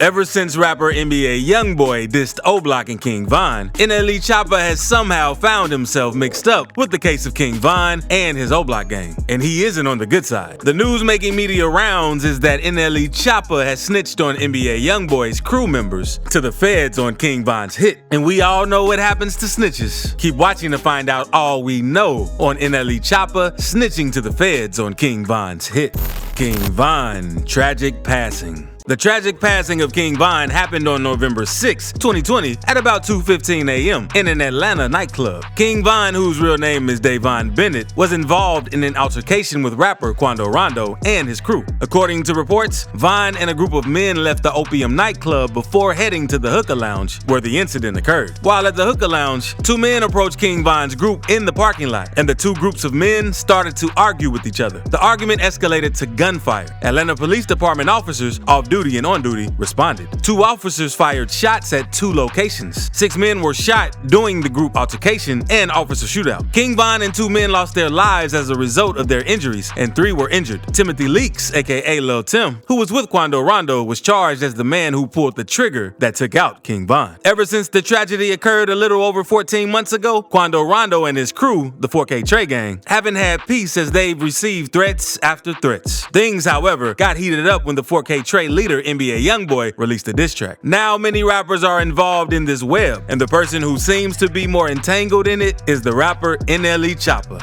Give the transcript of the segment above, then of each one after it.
Ever since rapper NBA Youngboy dissed O-Block and King Von, NLE Choppa has somehow found himself mixed up with the case of King Von and his O-Block gang, and he isn't on the good side. The news making media rounds is that NLE Choppa has snitched on NBA Youngboy's crew members to the feds on King Von's hit, and we all know what happens to snitches. Keep watching to find out all we know on NLE Choppa snitching to the feds on King Von's hit. King Von, tragic passing. The tragic passing of King Von happened on November 6, 2020 at about 2:15 a.m. in an Atlanta nightclub. King Von, whose real name is Davon Bennett, was involved in an altercation with rapper Quando Rondo and his crew. According to reports, Von and a group of men left the Opium nightclub before heading to the hookah lounge where the incident occurred. While at the hookah lounge, two men approached King Von's group in the parking lot, and the two groups of men started to argue with each other. The argument escalated to gunfire. Atlanta Police Department officers off duty and on duty responded. Two officers fired shots at two locations. 6 men were shot during the group altercation and officer shootout. King Von and 2 men lost their lives as a result of their injuries, and 3 were injured. Timothy Leaks, aka Lil Tim, who was with Quando Rondo, was charged as the man who pulled the trigger that took out King Von. Ever since the tragedy occurred a little over 14 months ago, Quando Rondo and his crew, the 4K Trey Gang, haven't had peace as they've received threats after threats. Things, however, got heated up when the 4K Trey leader NBA Youngboy released a diss track. Now many rappers are involved in this web, and the person who seems to be more entangled in it is the rapper NLE Choppa.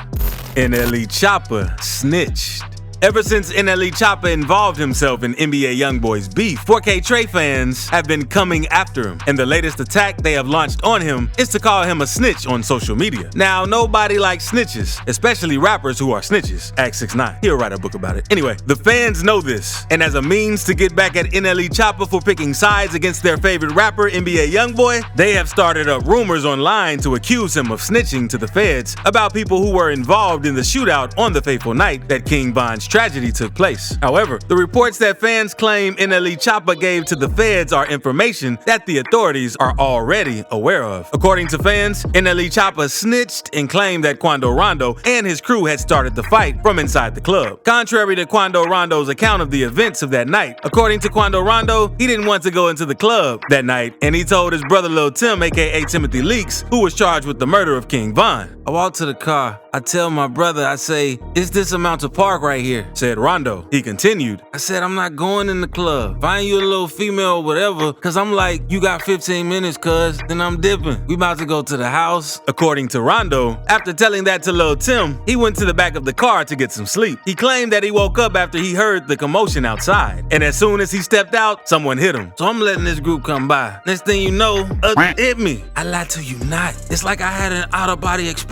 NLE Choppa Snitched. Ever since NLE Choppa involved himself in NBA Youngboy's beef, 4K Trey fans have been coming after him, and the latest attack they have launched on him is to call him a snitch on social media. Now, nobody likes snitches, especially rappers who are snitches. Act 6ix9ine, he'll write a book about it. Anyway, the fans know this, and as a means to get back at NLE Choppa for picking sides against their favorite rapper, NBA Youngboy, they have started up rumors online to accuse him of snitching to the feds about people who were involved in the shootout on the fateful night that King Von's tragedy took place. However, the reports that fans claim NLE Choppa gave to the feds are information that the authorities are already aware of. According to fans, NLE Choppa snitched and claimed that Quando Rondo and his crew had started the fight from inside the club. Contrary to Quando Rondo's account of the events of that night, according to Quando Rondo, he didn't want to go into the club that night, and he told his brother Lil Tim, aka Timothy Leaks, who was charged with the murder of King Von. I walk to the car, I tell my brother, I say, "It's this amount to park right here," said Rondo. He continued, "I said, I'm not going in the club. Find you a little female or whatever, cause I'm like, you got 15 minutes, cuz, then I'm dipping. We about to go to the house." According to Rondo, after telling that to Lil Tim, he went to the back of the car to get some sleep. He claimed that he woke up after he heard the commotion outside, and as soon as he stepped out, someone hit him. So I'm letting this group come by. Next thing you know, hit me. I lied to you not. It's like I had an out-of-body experience.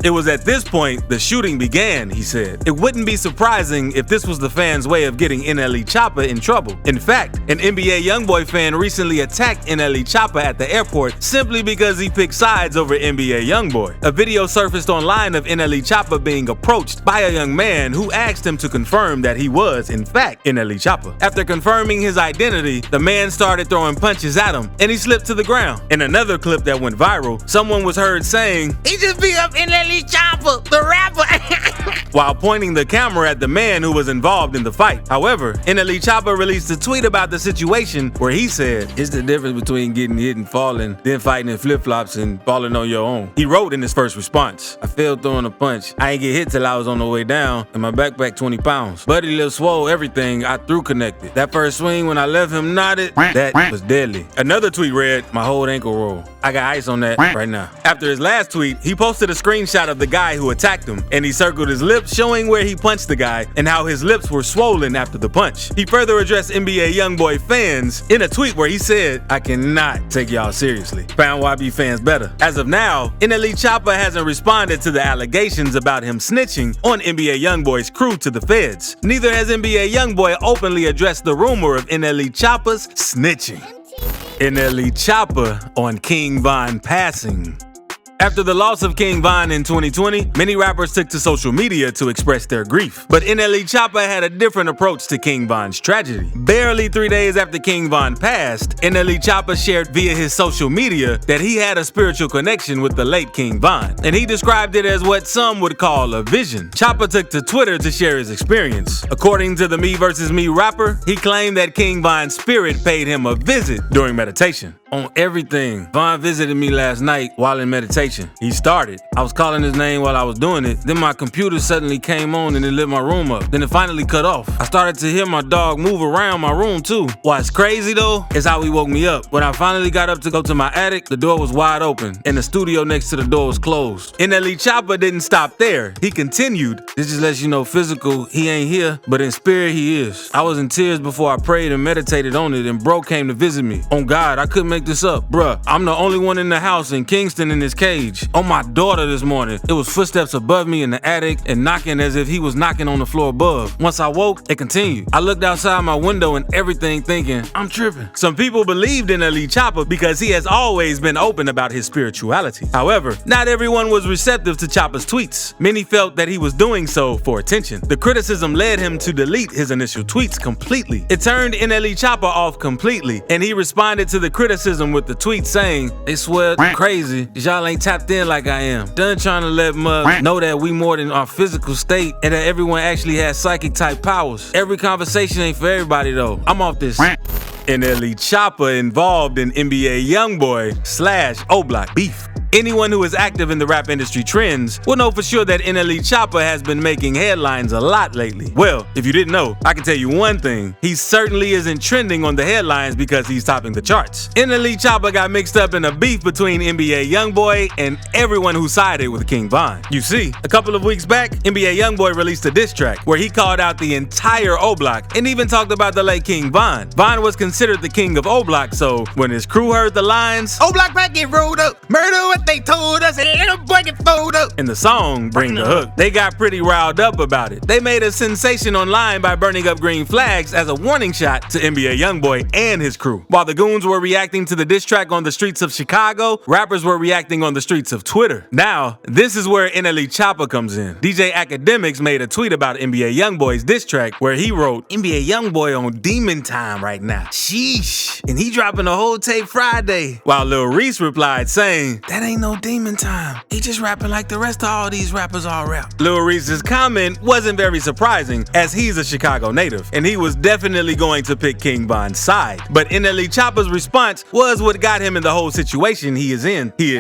It was at this point the shooting began, he said. It wouldn't be surprising if this was the fans' way of getting NLE Choppa in trouble. In fact, an NBA Youngboy fan recently attacked NLE Choppa at the airport simply because he picked sides over NBA Youngboy. A video surfaced online of NLE Choppa being approached by a young man who asked him to confirm that he was, in fact, NLE Choppa. After confirming his identity, the man started throwing punches at him, and he slipped to the ground. In another clip that went viral, someone was heard saying, "He just beat up NLE Choppa, the rapper," while pointing the camera at the man who was involved in the fight. However, NLE Choppa released a tweet about the situation where he said, "It's the difference between getting hit and falling, then fighting in flip-flops and falling on your own." He wrote in his first response, "I failed throwing a punch. I ain't get hit till I was on the way down, and my backpack 20 pounds. Buddy Lil swole everything I threw connected. That first swing when I left him knotted, that was deadly." Another tweet read, "My whole ankle roll. I got ice on that right now." After his last tweet, he posted a screenshot of the guy who attacked him, and he circled his lips, showing where he punched the guy and how his lips were swollen after the punch. He further addressed NBA Youngboy fans in a tweet where he said, "I cannot take y'all seriously. Found YB fans better." As of now, NLE Choppa hasn't responded to the allegations about him snitching on NBA Youngboy's crew to the feds. Neither has NBA Youngboy openly addressed the rumor of NLE Choppa's snitching. NLE Choppa on King Von passing. After the loss of King Von in 2020, many rappers took to social media to express their grief. But NLE Choppa had a different approach to King Von's tragedy. Barely 3 days after King Von passed, NLE Choppa shared via his social media that he had a spiritual connection with the late King Von, and he described it as what some would call a vision. Choppa took to Twitter to share his experience. According to the Me vs. Me rapper, he claimed that King Von's spirit paid him a visit during meditation. On everything, Von visited me last night while in meditation. He started. I was calling his name while I was doing it. Then my computer suddenly came on and it lit my room up. Then it finally cut off. I started to hear my dog move around my room too. What's crazy though is how he woke me up. When I finally got up to go to my attic, the door was wide open and the studio next to the door was closed. NLE Choppa didn't stop there. He continued. This just lets you know physical, he ain't here, but in spirit he is. I was in tears before I prayed and meditated on it, and bro came to visit me. On God, I couldn't make this up. Bruh, I'm the only one in the house in Kingston in this cage. On my daughter this morning, it was footsteps above me in the attic and knocking as if he was knocking on the floor above. Once I woke, it continued. I looked outside my window and everything thinking, I'm tripping. Some people believed in NLE Choppa because he has always been open about his spirituality. However, not everyone was receptive to Choppa's tweets. Many felt that he was doing so for attention. The criticism led him to delete his initial tweets completely. It turned NLE Choppa off completely, and he responded to the criticism with the tweet saying, they swear crazy, y'all ain't tapped in like I am. Done trying to let mug know that we more than our physical state and that everyone actually has psychic type powers. Every conversation ain't for everybody though. I'm off this. NLE Choppa involved in NBA YoungBoy/O-Block beef. Anyone who is active in the rap industry trends will know for sure that NLE Choppa has been making headlines a lot lately. Well, if you didn't know, I can tell you one thing. He certainly isn't trending on the headlines because he's topping the charts. NLE Choppa got mixed up in a beef between NBA YoungBoy and everyone who sided with King Von. You see, a couple of weeks back, NBA YoungBoy released a diss track where he called out the entire O-Block and even talked about the late King Von. Von was considered the king of O-Block, so when his crew heard the lines, O-Block back get rolled up, murder what they told us, and little boy get fold up, in the song Bring the Hook, they got pretty riled up about it. They made a sensation online by burning up green flags as a warning shot to NBA YoungBoy and his crew. While the goons were reacting to the diss track on the streets of Chicago, rappers were reacting on the streets of Twitter. Now, this is where NLE Choppa comes in. DJ Academics made a tweet about NBA YoungBoy's diss track where he wrote, NBA YoungBoy on demon time right now. Sheesh. And he dropping a whole tape Friday. While Lil Reese replied saying, that ain't no demon time. He just rapping like the rest of all these rappers all rap. Lil Reese's comment wasn't very surprising as he's a Chicago native and he was definitely going to pick King Von's side. But NLE Choppa's response was what got him in the whole situation he is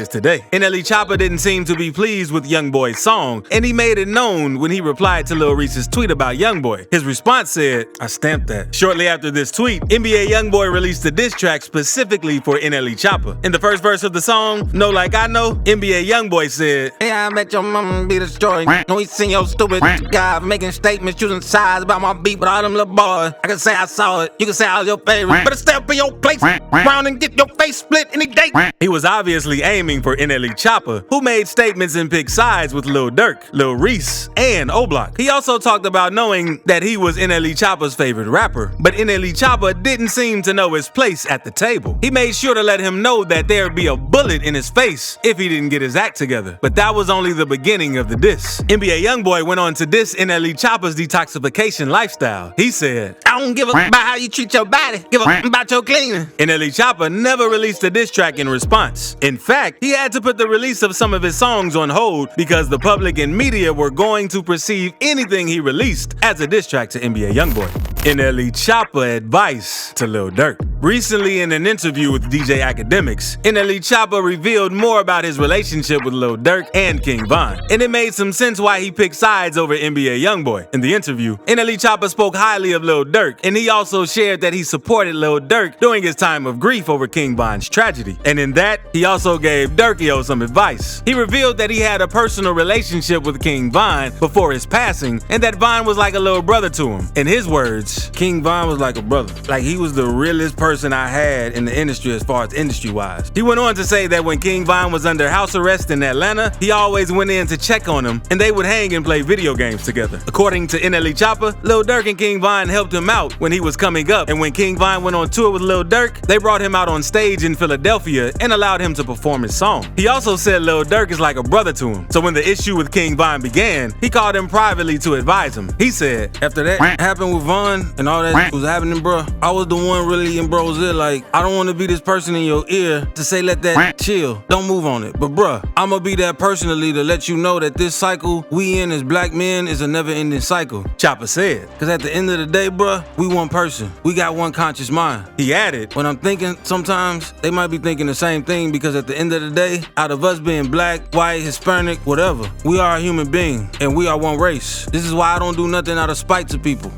today. NLE Choppa didn't seem to be pleased with YoungBoy's song and he made it known when he replied to Lil Reese's tweet about YoungBoy. His response said, I stamped that. Shortly after this tweet, NBA YoungBoy released a diss track specifically for NLE Choppa. In the first verse of the song, Know Like I Know, NBA YoungBoy said, hey, I bet your mama be destroyed. No, he seen your stupid guy making statements choosing sides about my beat with all them little boys. I can say I saw it, you can say I was your favorite, but stay up in your place, round and get your face split any day. He was obviously aiming for NLE Choppa, who made statements and picked sides with Lil Durk, Lil Reese, and O-Block. He also talked about knowing that he was NLE Choppa's favorite rapper, but NLE Choppa didn't seem to know his place at the table. He made sure to let him know that there'd be a bullet in his face if he didn't get his act together. But that was only the beginning of the diss. NBA YoungBoy went on to diss NLE Choppa's detoxification lifestyle. He said, I don't give a about how you treat your body, give a about your cleaning. NLE Choppa never released a diss track in response. In fact, he had to put the release of some of his songs on hold because the public and media were going to perceive anything he released as a diss track to NBA YoungBoy. NLE Choppa advice to Lil Durk. Recently in an interview with DJ Academics, NLE Choppa revealed more about his relationship with Lil Durk and King Von, and it made some sense why he picked sides over NBA YoungBoy. In the interview, NLE Choppa spoke highly of Lil Durk, and he also shared that he supported Lil Durk during his time of grief over King Von's tragedy. And in that, he also gave Durkio some advice. He revealed that he had a personal relationship with King Von before his passing, and that Von was like a little brother to him. In his words, King Von was like a brother. Like he was the realest person person I had in the industry as far as industry-wise. He went on to say that when King Von was under house arrest in Atlanta, he always went in to check on him, and they would hang and play video games together. According to NLE Choppa, Lil Durk and King Von helped him out when he was coming up, and when King Von went on tour with Lil Durk, they brought him out on stage in Philadelphia and allowed him to perform his song. He also said Lil Durk is like a brother to him, so when the issue with King Von began, he called him privately to advise him. He said, after that happened with Von and all that was happening, bro, I was the one really in bro's ear, like, I don't want to be this person in your ear to say let that chill, don't move on it. But bruh, I'ma be that personally to let you know that this cycle we in as black men is a never-ending cycle. Choppa said. Cause at the end of the day, bruh, we one person. We got one conscious mind. He added, when I'm thinking, sometimes they might be thinking the same thing, because at the end of the day, out of us being black, white, Hispanic, whatever, we are a human being and we are one race. This is why I don't do nothing out of spite to people.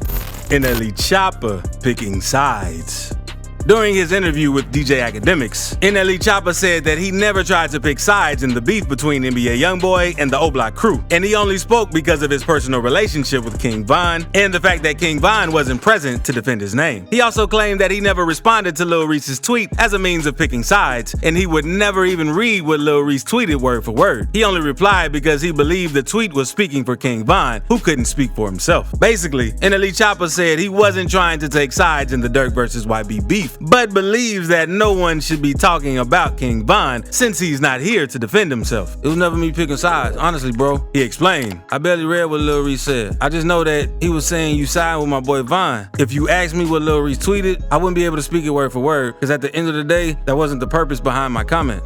NLE Choppa picking sides. During his interview with DJ Academics, NLE Choppa said that he never tried to pick sides in the beef between NBA Youngboy and the O-Block crew, and he only spoke because of his personal relationship with King Von and the fact that King Von wasn't present to defend his name. He also claimed that he never responded to Lil Reese's tweet as a means of picking sides, and he would never even read what Lil Reese tweeted word for word. He only replied because he believed the tweet was speaking for King Von, who couldn't speak for himself. Basically, NLE Choppa said he wasn't trying to take sides in the Durk versus YB beef, but believes that no one should be talking about King Von since he's not here to defend himself. It was never me picking sides, honestly, bro. He explained, I barely read what Lil Reese said. I just know that he was saying you side with my boy Von. If you asked me what Lil Reese tweeted, I wouldn't be able to speak it word for word, because at the end of the day, that wasn't the purpose behind my comment.